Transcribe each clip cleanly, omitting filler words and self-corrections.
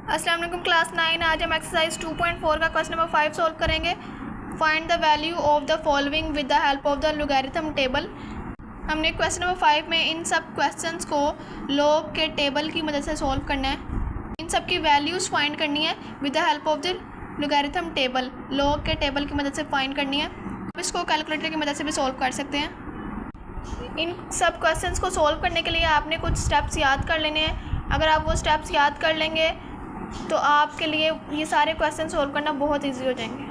अस्सलाम वालेकुम क्लास 9। आज हम एक्सरसाइज 2.4 का क्वेश्चन नंबर 5 सॉल्व करेंगे। Find the value of the following with the help of the logarithm table. हमने क्वेश्चन नंबर 5 में इन सब क्वेश्चंस को लॉग के टेबल की मदद से सॉल्व करना है। इन सब की वैल्यूज़ फाइंड करनी है with the help of the logarithm table. Log के टेबल की मदद से फाइंड करनी है। आप इसको कैलकुलेटर की मदद से भी सॉल्व कर सकते हैं। इन सब क्वेश्चंस को सॉल्व करने के लिए आपने कुछ स्टेप्स याद कर लेने हैं। अगर आप वो स्टेप्स याद कर लेंगे तो आपके लिए ये सारे क्वेश्चन सॉल्व करना बहुत इजी हो जाएंगे।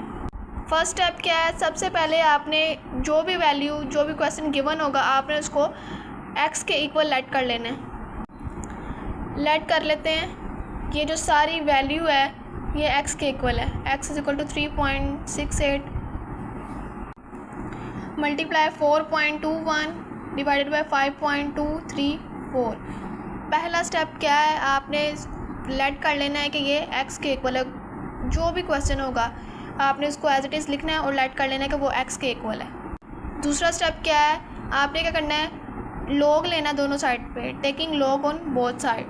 फर्स्ट स्टेप क्या है? सबसे पहले आपने जो भी वैल्यू, जो भी क्वेश्चन गिवन होगा, आपने उसको x के इक्वल लेट कर लेना है। लेट कर लेते हैं। ये जो सारी वैल्यू है ये x के इक्वल है। x is equal to 3.68 multiply 4.21 divided by 5.234। पहला स्टेप क्या है? आपने लेट कर लेना है कि ये x के इक्वल है। जो भी क्वेश्चन होगा आपने उसको एज इट इज़ लिखना है और लेट कर लेना है कि वो x के इक्वल है। दूसरा स्टेप क्या है? आपने क्या करना है? लॉग लेना दोनों साइड पे, taking log on both side.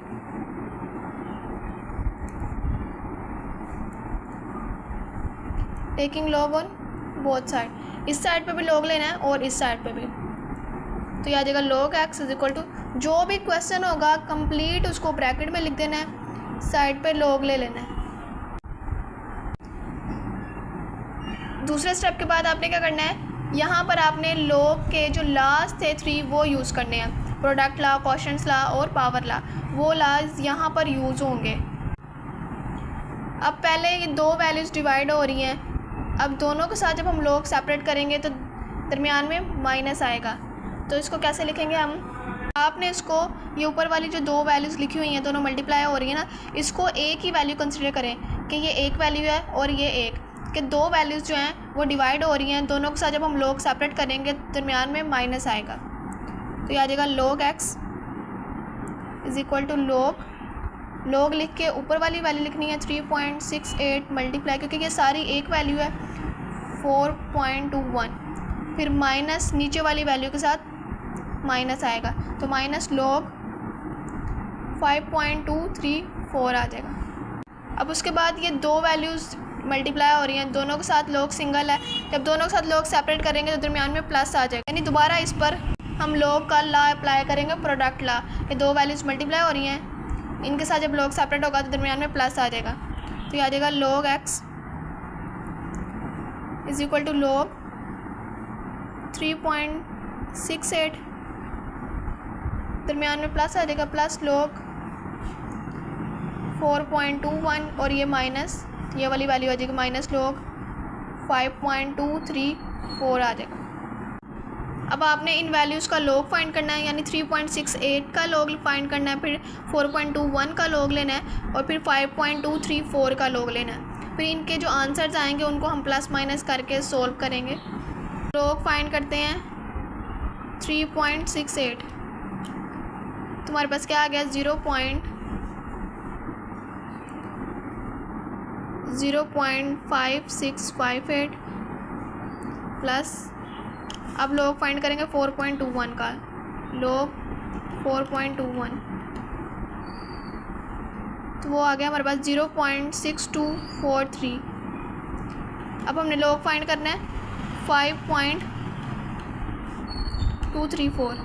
Taking log on both side. इस साइड पे भी लॉग लेना है और इस साइड पे भी। तो ये आ जाएगा log x is equal to, जो भी क्वेश्चन होगा कंप्लीट उसको ब्रैकेट में लिख देना है, साइड पे log ले लेना है। दूसरे स्टेप के बाद आपने क्या करना है? यहाँ पर आपने log के जो लास्ट थे 3 वो यूज़ करने हैं। प्रोडक्ट ला, क्वोशंट ला और पावर ला, वो लाज यहाँ पर यूज़ होंगे। अब पहले ये दो वैल्यूज़ डिवाइड हो रही हैं। अब दोनों के साथ जब हम log सेपरेट करेंगे तो दरमियान में माइनस आएगा। तो इसको कैसे लिखेंगे हम? आपने इसको, ये ऊपर वाली जो दो वैल्यूज़ लिखी हुई हैं दोनों मल्टीप्लाई हो रही है ना, इसको एक ही वैल्यू कंसिडर करें कि ये एक वैल्यू है और ये एक, कि दो वैल्यूज़ जो हैं वो डिवाइड हो रही हैं। दोनों के साथ जब हम log सेपरेट करेंगे दरमियान में माइनस आएगा। तो ये आ जाएगा log x is equal to log लिख के ऊपर वाली वैल्यू लिखनी है 3.68 मल्टीप्लाई, क्योंकि ये सारी एक वैल्यू है 4.21, फिर माइनस नीचे वाली वैल्यू के साथ माइनस आएगा तो माइनस log 5.234 आ जाएगा। अब उसके बाद ये दो वैल्यूज़ मल्टीप्लाई हो रही हैं, दोनों के साथ log सिंगल है। जब दोनों के साथ log सेपरेट करेंगे तो दरमियान में प्लस आ जाएगा, यानी दोबारा इस पर हम log का ला अप्लाई करेंगे, प्रोडक्ट ला। ये दो वैल्यूज़ मल्टीप्लाई हो रही हैं, इनके साथ जब log सेपरेट होगा तो दरमियान में प्लस आ जाएगा। तो ये आ जाएगा log x is equal to log 3.68, दरमियान में प्लस आ जाएगा, प्लस log 4.21 और ये माइनस, ये वाली वैल्यू आ जाएगी माइनस log 5.234 आ जाएगा। अब आपने इन वैल्यूज़ का log फाइंड करना है, यानी 3.68 का log फाइंड करना है, फिर 4.21 का log लेना है और फिर 5.234 का log लेना है। फिर इनके जो आंसर्स आएंगे उनको हम प्लस माइनस करके सोल्व करेंगे। log फाइंड करते हैं 3.68, तुम्हारे पास क्या आ गया? 0.5658 प्लस, अब log फाइंड करेंगे 4.21 का, log 4.21 तो वो आ गया हमारे पास 0.6243। अब हमने log फाइंड करना है 5.234,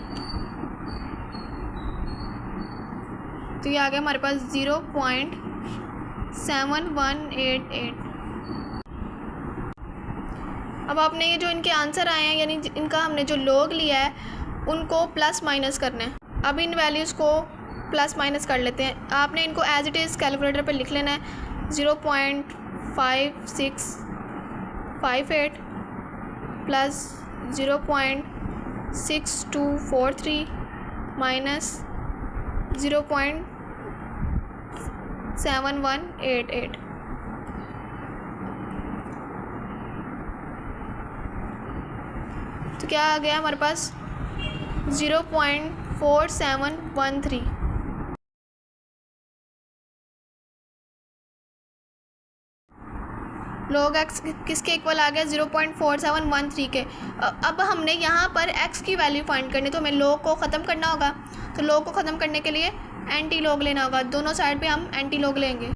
तो ये आ गया हमारे पास 0.7188। अब आपने ये जो इनके आंसर आए हैं, यानी इनका हमने जो log लिया है उनको प्लस माइनस करना है। अब इन वैल्यूज़ को प्लस माइनस कर लेते हैं। आपने इनको एज इट इज़ कैलकुलेटर पे लिख लेना है। 0.5658 प्लस 0.6243 माइनस 0.7188। तो क्या आ गया हमारे पास? 0.4713। log x किसके इक्वल आ गया? 0.4713 के। अब हमने यहाँ पर x की वैल्यू फाइंड करनी, तो हमें log को ख़त्म करना होगा। तो log को ख़त्म करने के लिए एंटी लॉग लेना होगा। दोनों साइड पे हम एंटी लॉग लेंगे।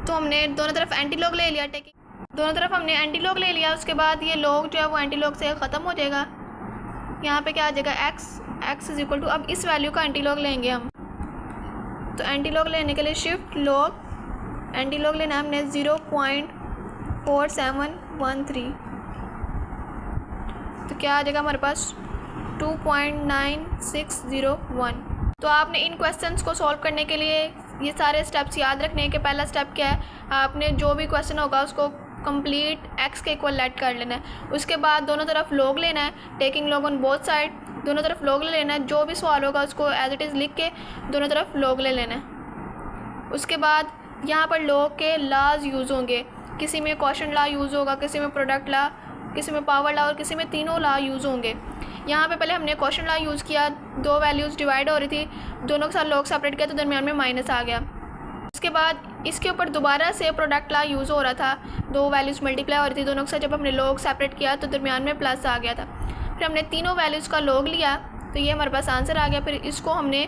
तो हमने दोनों तरफ एंटी लॉग ले लिया, टेकिंग दोनों तरफ हमने एंटी लॉग ले लिया। उसके बाद ये लॉग जो है वो एंटी लॉग से ख़त्म हो जाएगा। यहाँ पे क्या आ जाएगा, एक्स इज इक्वल टू, अब इस वैल्यू का एंटी लॉग लेंगे हम। तो एंटी लॉग लेने के लिए शिफ्ट लॉग, एंटी लॉग लेना है हमने 0.4713। तो क्या आ जाएगा हमारे पास 2.9601। तो आपने इन क्वेश्चंस को सॉल्व करने के लिए ये सारे स्टेप्स याद रखने हैं कि पहला स्टेप क्या है, आपने जो भी क्वेश्चन होगा उसको कंप्लीट एक्स के इक्वल लेट कर लेना है। उसके बाद दोनों तरफ लॉग लेना है, taking log on both side, दोनों तरफ लॉग ले लेना है। जो भी सवाल होगा उसको एज इट इज़ लिख के दोनों तरफ लॉग ले लेना है। उसके बाद यहाँ पर लॉग के लाज यूज़ होंगे, किसी में क्वोशंट लॉ यूज़ होगा, किसी में प्रोडक्ट लॉ, किसी में पावर लॉ और किसी में तीनों लॉ यूज़ होंगे। यहाँ पे पहले हमने क्वोशंट लॉ यूज़ किया, दो वैल्यूज़ डिवाइड हो रही थी, दोनों के साथ लॉग सेपरेट किया तो दरमियान में माइनस आ गया। उसके बाद इसके ऊपर दोबारा से प्रोडक्ट लॉ यूज़ हो रहा था, दो वैल्यूज़ मल्टीप्लाई हो रही थी दोनों के साथ, जब हमने लॉग सेपरेट किया तो दरमियान में प्लस आ गया था। फिर हमने तीनों वैल्यूज़ का लॉग लिया तो ये हमारे पास आंसर आ गया। फिर इसको हमने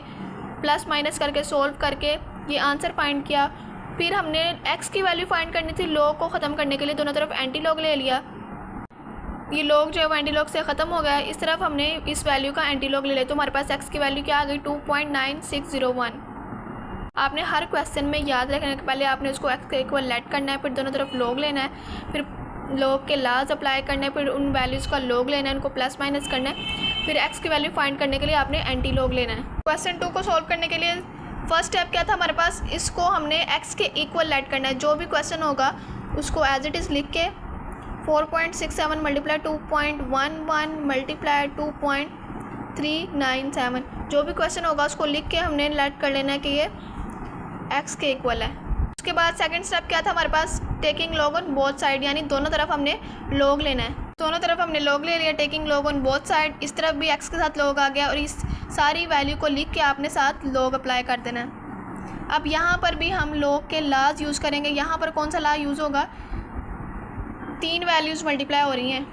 प्लस माइनस करके सोल्व करके ये आंसर फाइंड किया। फिर हमने एक्स की वैल्यू फाइंड करनी थी, लॉग को ख़त्म करने के लिए दोनों तरफ एंटी लॉग ले लिया। ये लॉग जो है वो एंटी लॉग से ख़त्म हो गया। इस तरफ हमने इस वैल्यू का एंटी लॉग ले लिया तो हमारे पास एक्स की वैल्यू क्या आ गई, 2.9601। आपने हर क्वेश्चन में याद रखना कि पहले आपने उसको एक्स के इक्वल लेट करना है, फिर दोनों तरफ लॉग लेना है, फिर लॉग के लाज अप्लाई करना है, फिर उन वैल्यूज़ का लॉग लेना है, उनको प्लस माइनस करना है, फिर एक्स की वैल्यू फाइंड करने के लिए आपने एंटी लॉग लेना है। क्वेश्चन 2 को सॉल्व करने के लिए फर्स्ट स्टेप क्या था हमारे पास, इसको हमने एक्स के इक्वल लेट करना है। जो भी क्वेश्चन होगा उसको एज इट इज़ लिख के 4.67 मल्टीप्लाई 2.11 मल्टीप्लाई 2.397, जो भी क्वेश्चन होगा उसको लिख के हमने लेट कर लेना है कि ये एक्स के इक्वल है। उसके बाद सेकंड स्टेप क्या था हमारे पास, taking log on both side, यानी दोनों तरफ हमने लॉग लेना है। दोनों तरफ हमने लॉग ले लिया, taking log on both side. इस तरफ भी एक्स के साथ लॉग आ गया और इस सारी वैल्यू को लिख के आपने साथ लॉग अप्लाई कर देना है। अब यहाँ पर भी हम लॉग के लाज यूज़ करेंगे। यहाँ पर कौन सा ला यूज़ होगा, तीन वैल्यूज़ मल्टीप्लाई हो रही हैं,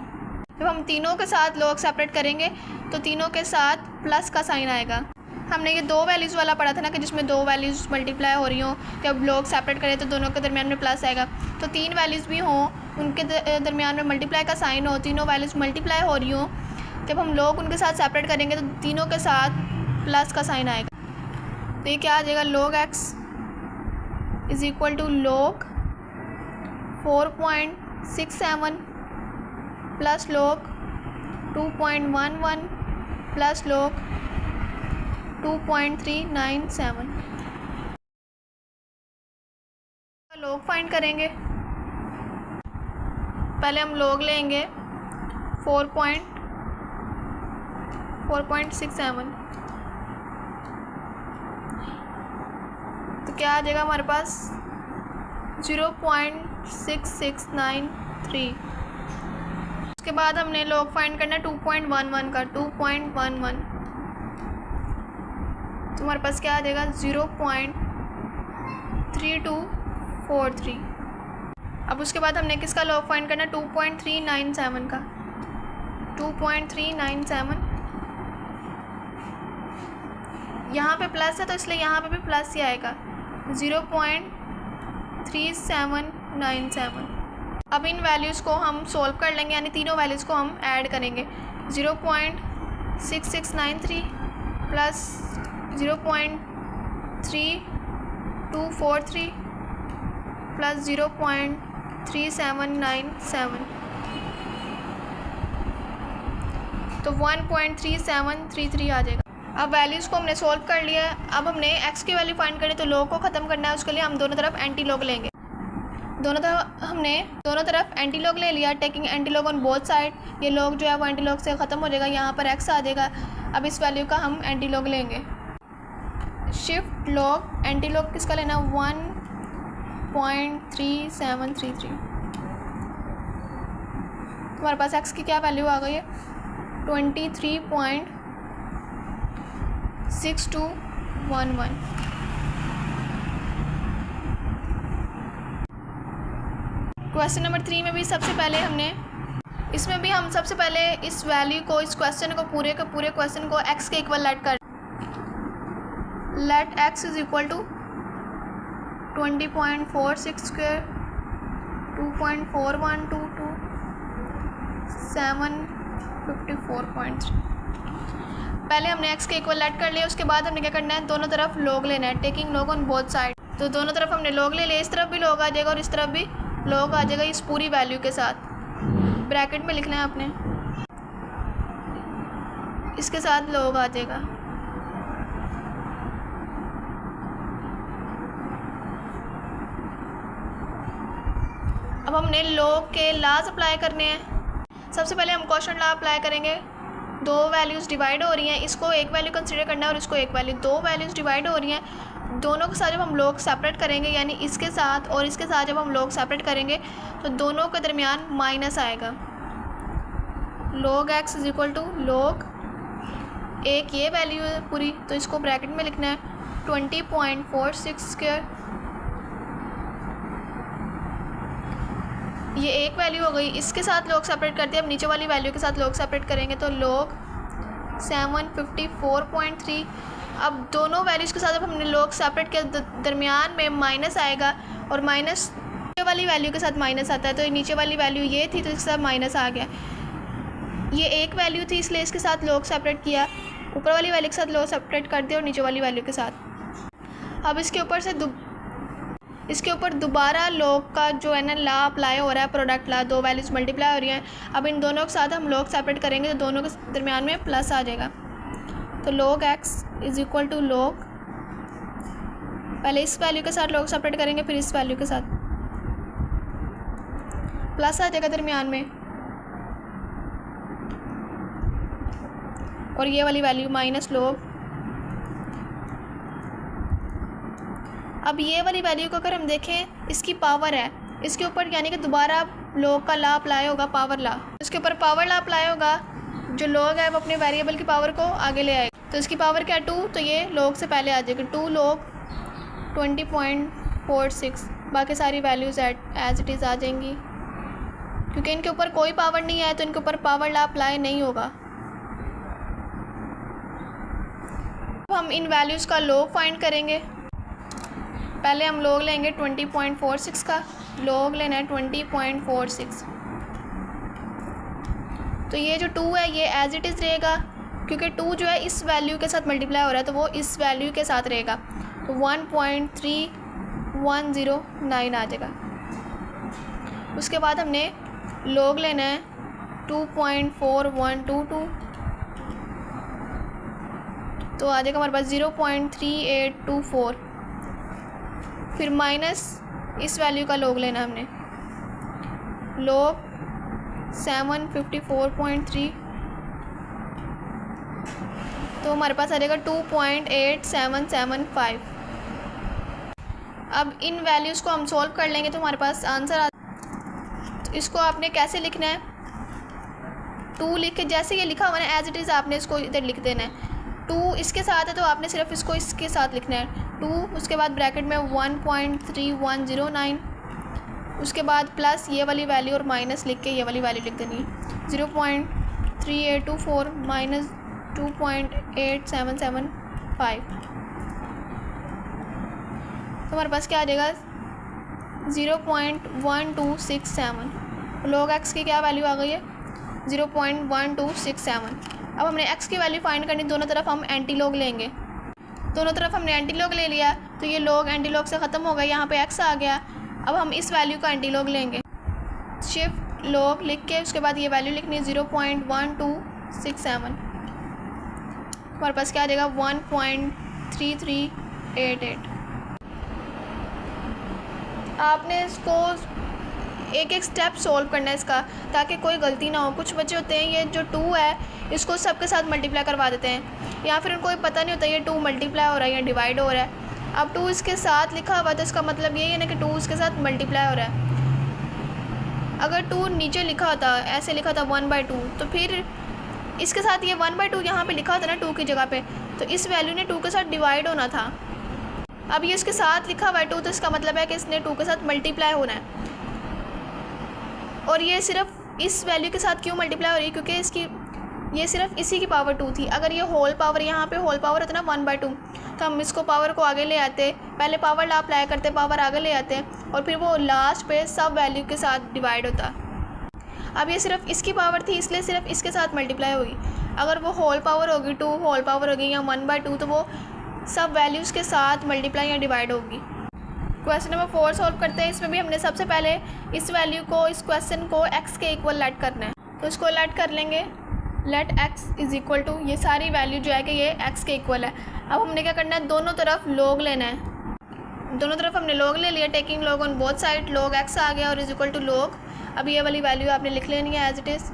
जब हम तीनों के साथ लॉग सेपरेट करेंगे तो तीनों के साथ प्लस का साइन आएगा। हमने ये दो वैल्यूज़ वाला पढ़ा था ना कि जिसमें दो वैल्यूज़ मल्टीप्लाई हो रही हों, जब लॉग सेपरेट करें तो दोनों के दरमियान में प्लस आएगा। तो तीन वैल्यूज़ भी हों, उनके दरमियान में मल्टीप्लाई का साइन हो, तीनों वैल्यूज़ मल्टीप्लाई हो रही हों, जब हम लॉग उनके साथ सेपरेट करेंगे तो तीनों के साथ प्लस का साइन आएगा। तो ये क्या आ जाएगा, log x is equal to log 4.67 plus log 2.11 plus log 2.397। Log find करेंगे, पहले हम लॉग लेंगे 4.67, तो क्या आ जाएगा हमारे पास 0.6693। उसके बाद हमने लॉग फाइंड करना है 2.11 का, 2.11 तो हमारे पास क्या आ जाएगा 0.3243। अब उसके बाद हमने किसका लॉग फाइंड करना है 2.397 का, 2.397। यहाँ पे प्लस है तो इसलिए यहाँ पे भी प्लस ही आएगा 0.3797। अब इन वैल्यूज़ को हम सोल्व कर लेंगे, यानी तीनों वैल्यूज़ को हम ऐड करेंगे। 0.6693 प्लस 0.3243 प्लस 0.3797, तो 1.3733 आ जाएगा। अब वैल्यूज़ को हमने सोल्व कर लिया है। अब हमने एक्स की वैल्यू फाइंड करनी, तो लॉग को ख़त्म करना है, उसके लिए हम दोनों तरफ एंटी लॉग लेंगे। हमने दोनों तरफ एंटी लॉग ले लिया, taking anti log on both side. ये लॉग जो है वो एंटी लॉग से ख़त्म हो जाएगा, यहाँ पर एक्स आ जाएगा। अब इस वैल्यू का हम एंटी लॉग लेंगे, शिफ्ट लॉग, एंटी लॉग किसका लेना, 1.3733। हमारे पास एक्स की क्या वैल्यू आ गई है 23.6211। क्वेश्चन नंबर 3 में भी सबसे पहले हमने, इसमें भी हम सबसे पहले इस वैल्यू को, इस क्वेश्चन को, पूरे के पूरे क्वेश्चन को एक्स के इक्वल लेट कर, let x is equal to 20.46 square 2.4122 754.3। पहले हमने x के इक्वल ऐड कर लिया, उसके बाद हमने क्या करना है, दोनों तरफ log लेना है, taking log on both side. तो दोनों तरफ हमने log ले लिया, इस तरफ भी log आ जाएगा और इस तरफ भी log आ जाएगा इस पूरी वैल्यू के साथ। ब्रैकेट में लिखना है आपने, इसके साथ log आ जाएगा। अब हमने log के लॉज अप्लाई करने हैं। सबसे पहले हम क्वोशंट लॉ अप्लाई करेंगे। दो वैल्यूज़ डिवाइड हो रही हैं, इसको एक वैल्यू कंसीडर करना है और इसको एक वैल्यू। दो वैल्यूज़ डिवाइड हो रही हैं, दोनों के साथ जब हम log सेपरेट करेंगे, यानी इसके साथ और इसके साथ जब हम log सेपरेट करेंगे तो दोनों के दरमियान माइनस आएगा। log x is equal to log, एक ये वैल्यू है पूरी, तो इसको ब्रैकेट में लिखना है 20.46 स्क्वायर, ये एक वैल्यू हो गई। इसके साथ log सेपरेट करते हैं, अब नीचे वाली वैल्यू के साथ log सेपरेट करेंगे तो log 754.3। अब दोनों वैल्यूज़ के साथ जब हमने log सेपरेट के दरमियान में माइनस आएगा और माइनस नीचे वाली वैल्यू के साथ माइनस आता है, तो नीचे वाली वैल्यू ये थी तो इसके साथ माइनस आ गया। ये एक वैल्यू थी इसलिए इसके साथ log सेपरेट किया, ऊपर वाली वैल्यू के साथ log सेपरेट कर दिया और नीचे वाली वैल्यू के साथ। अब इसके ऊपर दोबारा log का जो है ना लॉ अप्लाई हो रहा है, प्रोडक्ट लॉ, दो वैल्यूज़ मल्टीप्लाई हो रही हैं। अब इन दोनों के साथ हम log सेपरेट करेंगे तो दोनों के दरमियान में प्लस आ जाएगा। तो log x is equal to log, पहले इस वैल्यू के साथ log सेपरेट करेंगे, फिर इस वैल्यू के साथ प्लस आ जाएगा दरमियान में, और ये वाली वैल्यू माइनस log। अब ये वाली वैल्यू को अगर हम देखें, इसकी पावर है इसके ऊपर, यानी कि दोबारा log का लॉ अप्लाई होगा, पावर लॉ। इसके ऊपर पावर लॉ अप्लाई होगा, जो log है वो अपने वेरिएबल की पावर को आगे ले आएगा। तो इसकी पावर क्या है 2, तो ये log से पहले आ जाएगा 2 log 20.46। बाकी सारी वैल्यूज़ एज इट इज़ आ जाएंगी, क्योंकि इनके ऊपर कोई पावर नहीं है तो इनके ऊपर पावर लॉ अप्लाई नहीं होगा। अब हम इन वैल्यूज़ का log फाइंड करेंगे। पहले हम log लेंगे 20.46 का, log लेना है 20.46। तो ये जो 2 है ये एज इट इज़ रहेगा, क्योंकि 2 जो है इस वैल्यू के साथ मल्टीप्लाई हो रहा है तो वो इस वैल्यू के साथ रहेगा, तो 1.3109 आ जाएगा। उसके बाद हमने log लेना है 2.4122, तो आ जाएगा हमारे पास 0.3824, फिर माइनस इस वैल्यू का log लेना हमने, log 754.3, तो हमारे पास आ जाएगा 2.8775। अब इन वैल्यूज़ को हम सॉल्व कर लेंगे तो हमारे पास आंसर आ। तो इसको आपने कैसे लिखना है, 2 लिख के, जैसे ये लिखा हुआ है एज इट इज़ आपने इसको इधर लिख देना है। 2 इसके साथ है तो आपने सिर्फ इसको इसके साथ लिखना है 2, उसके बाद ब्रैकेट में 1.3109, उसके बाद प्लस ये वाली वैल्यू और माइनस लिख के ये वाली वैल्यू लिख देनी है, 0.3824 माइनस 2.8775। तो हमारे पास क्या आ जाएगा 0.1267। log x की क्या वैल्यू आ गई है 0.1267। अब हमने x की वैल्यू फाइंड करनी, दोनों तरफ हम एंटी log लेंगे। दोनों तरफ हमने एंटी log ले लिया तो ये log एंटी log से ख़त्म हो गया, यहाँ पे x आ गया। अब हम इस वैल्यू का एंटी log लेंगे, शिफ्ट log लिख के उसके बाद ये वैल्यू लिखनी है 0.1267। हमारे पास क्या आ जाएगा 1.3388। आपने इसको एक एक स्टेप सॉल्व करना है इसका, ताकि कोई गलती ना हो। कुछ बच्चे होते हैं ये जो 2 है इसको सबके साथ मल्टीप्लाई करवा देते हैं, या फिर उनको पता नहीं होता ये 2 मल्टीप्लाई हो रहा है या डिवाइड हो रहा है। अब 2 इसके साथ लिखा हुआ तो इसका मतलब यही है ना कि 2 इसके साथ मल्टीप्लाई हो रहा है। अगर 2 नीचे लिखा होता, ऐसे लिखा था 1/2, तो फिर इसके साथ ये 1/2 यहाँ पे लिखा होता ना 2 की जगह पे, तो इस वैल्यू ने 2 के साथ डिवाइड होना था। अब ये इसके साथ लिखा हुआ है 2, तो इसका मतलब है कि इसने 2 के साथ मल्टीप्लाई होना है। और ये सिर्फ इस वैल्यू के साथ क्यों मल्टीप्लाई हो रही है, क्योंकि इसकी ये सिर्फ इसी की पावर 2 थी। अगर ये होल पावर, यहाँ पे होल पावर होता ना 1/2, तो हम इसको पावर को आगे ले आते, पहले पावर ला अप्लाई करते, पावर आगे ले आते और फिर वो लास्ट पे सब वैल्यू के साथ डिवाइड होता। अब ये सिर्फ इसकी पावर थी, इसलिए सिर्फ इसके साथ मल्टीप्लाई होगी। अगर वो होल पावर होगी 2, होल पावर होगी या 1/2, तो वो सब वैल्यूज़ के साथ मल्टीप्लाई या डिवाइड होगी। क्वेश्चन नंबर 4 सॉल्व करते हैं। इसमें भी हमने सबसे पहले इस वैल्यू को, इस क्वेश्चन को x के इक्वल लेट करना है, तो इसको लेट कर लेंगे। Let x is equal to, ये सारी वैल्यू जो है कि ये x के इक्वल है। अब हमने क्या करना है, दोनों तरफ log लेना है। दोनों तरफ हमने log ले लिया, taking log on both side, log x आ गया और इज इक्वल टू log, अब ये वाली वैल्यू आपने लिख लेनी है as it is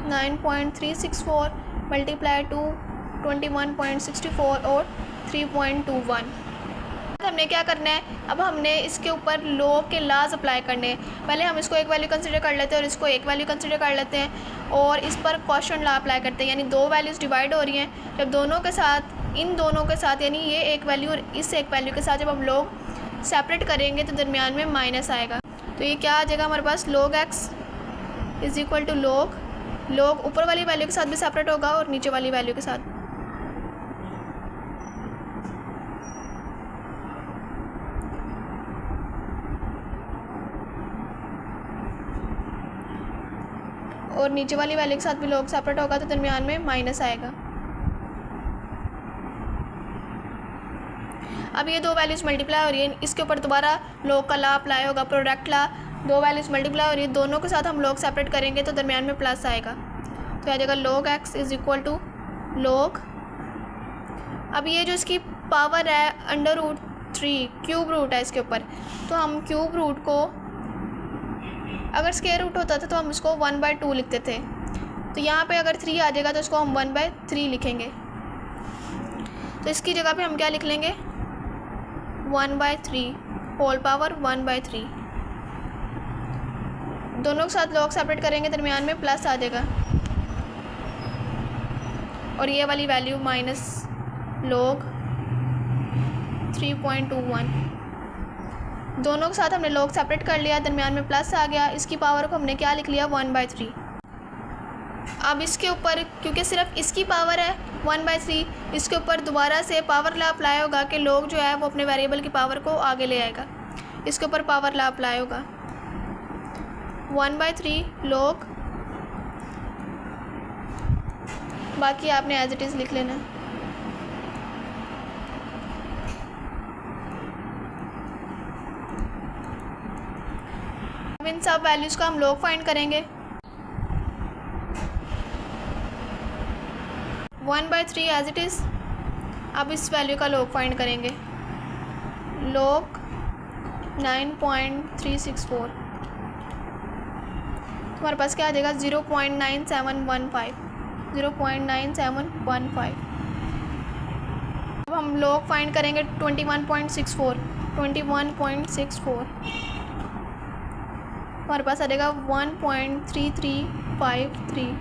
9.364 multiply to 21.64 और 3.21। हमने क्या करना है, अब हमने इसके ऊपर log के लाज अप्लाई करने हैं। पहले हम इसको एक वैल्यू कंसिडर कर लेते हैं और इसको एक वैल्यू कंसिडर कर लेते हैं और इस पर क्वोशंट लॉ अप्लाई करते हैं, यानी दो वैल्यूज़ डिवाइड हो रही हैं। जब दोनों के साथ, इन दोनों के साथ, यानी ये एक वैल्यू और इस एक वैल्यू के साथ जब हम log सेपरेट करेंगे तो दरमियान में माइनस आएगा। तो ये क्या आ जाएगा हमारे पास, log x is equal to log ऊपर वाली वैल्यू के साथ भी सेपरेट होगा और नीचे वाली वैल्यू के साथ। और नीचे वाली वैल्यू के साथ भी log सेपरेट होगा तो दरमियान में माइनस आएगा। अब ये दो वैल्यूज़ मल्टीप्लाई हो रही है, इसके ऊपर दोबारा log का लॉ अप्लाई होगा, प्रोडक्ट लॉ। दो वैल्यूज़ मल्टीप्लाई हो रही है, दोनों के साथ हम log सेपरेट करेंगे तो दरमियान में प्लस आएगा, तो आ जाएगा log x is equal to log। अब ये जो इसकी पावर है √3, क्यूब रूट है इसके ऊपर, तो हम क्यूब रूट को, अगर स्क्वायर रूट होता था तो हम इसको 1/2 लिखते थे, तो यहाँ पे अगर 3 आ जाएगा तो इसको हम 1/3 लिखेंगे। तो इसकी जगह पे हम क्या लिख लेंगे, 1/3 होल पावर 1/3। दोनों के साथ log सेपरेट करेंगे, दरमियान में प्लस आ जाएगा और ये वाली वैल्यू माइनस log 3.21। दोनों के साथ हमने log सेपरेट कर लिया, दरमियान में प्लस आ गया। इसकी पावर को हमने क्या लिख लिया, 1/3। अब इसके ऊपर, क्योंकि सिर्फ इसकी पावर है 1/3, इसके ऊपर दोबारा से पावर लॉ अप्लाई होगा कि log जो है वो अपने वेरिएबल की पावर को आगे ले आएगा। इसके ऊपर पावर लॉ अप्लाई होगा, 1/3 log, बाकी आपने एज इट इज़ लिख लेना। अब इन सब वैल्यूज़ का हम log फाइंड करेंगे। 1/3 एज इट इज़। अब इस वैल्यू का log फाइंड करेंगे, log 9.364, तुम्हारे पास क्या आ जाएगा, 0.9715। 0.9715। अब हम log फाइंड करेंगे 21.64। हमारे पास आ जाएगा 1.3353।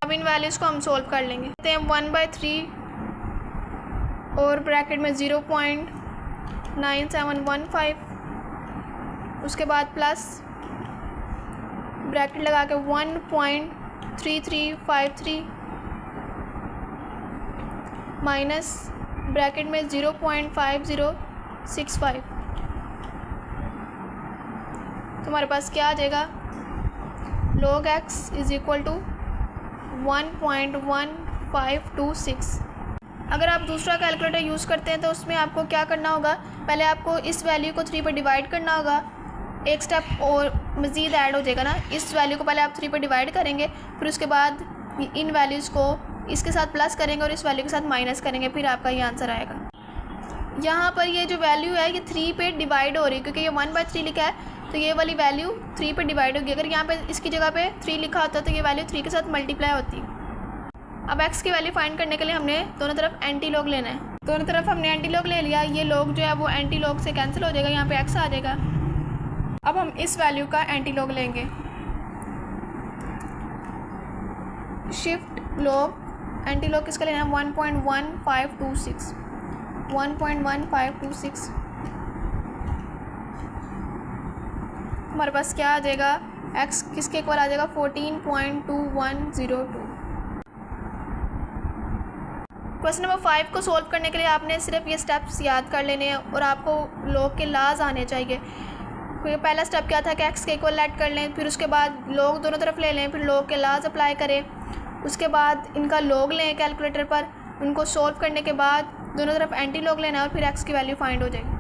अब इन वैल्यूज़ को हम सोल्व कर लेंगे। 1/3 और ब्रैकेट में 0.9715, उसके बाद प्लस ब्रैकेट लगा के 1.3353 माइनस ब्रैकेट में 0.5065, तुम्हारे पास क्या आ जाएगा, log x is equal to 1.1526। अगर आप दूसरा कैलकुलेटर यूज़ करते हैं तो उसमें आपको क्या करना होगा, पहले आपको इस वैल्यू को 3 पर डिवाइड करना होगा, एक स्टेप और मज़ीद ऐड हो जाएगा ना। इस वैल्यू को पहले आप 3 पर डिवाइड करेंगे, फिर उसके बाद इन वैल्यूज़ को इसके साथ प्लस करेंगे और इस वैल्यू के साथ माइनस करेंगे, फिर आपका ये आंसर आएगा। यहाँ पर ये जो वैल्यू है ये 3 पे डिवाइड हो रही है, क्योंकि ये 1/3 लिखा है तो ये वाली वैल्यू 3 पे डिवाइड होगी। अगर यहाँ पे इसकी जगह पे 3 लिखा होता तो ये वैल्यू 3 के साथ मल्टीप्लाई होती। अब x की वैल्यू फाइंड करने के लिए हमने दोनों तरफ एंटी लॉग लेना है। दोनों तरफ हमने एंटी लॉग ले लिया, ये लॉग जो है वो एंटी लॉग से कैंसिल हो जाएगा, यहाँ पे x आ जाएगा। अब हम इस वैल्यू का एंटी लॉग लेंगे, शिफ्ट लॉग, एंटी लॉग किसका लेना है, 1.1526। 1.1526 हमारे पास क्या आ जाएगा, एक्स किसके इक्वल आ जाएगा 14.2102। क्वेश्चन नंबर 5 को सॉल्व करने के लिए आपने सिर्फ ये स्टेप्स याद कर लेने हैं और आपको लॉग के लाज आने चाहिए। पहला स्टेप क्या था कि एक्स के इक्वल लेट कर लें, फिर उसके बाद लॉग दोनों तरफ ले लें, फिर लॉग के लाज अप्लाई करें, उसके बाद इनका लॉग लें कैलकुलेटर पर, उनको सॉल्व करने के बाद दोनों तरफ एंटी लॉग लेना है और फिर एक्स की वैल्यू फाइंड हो जाएगी।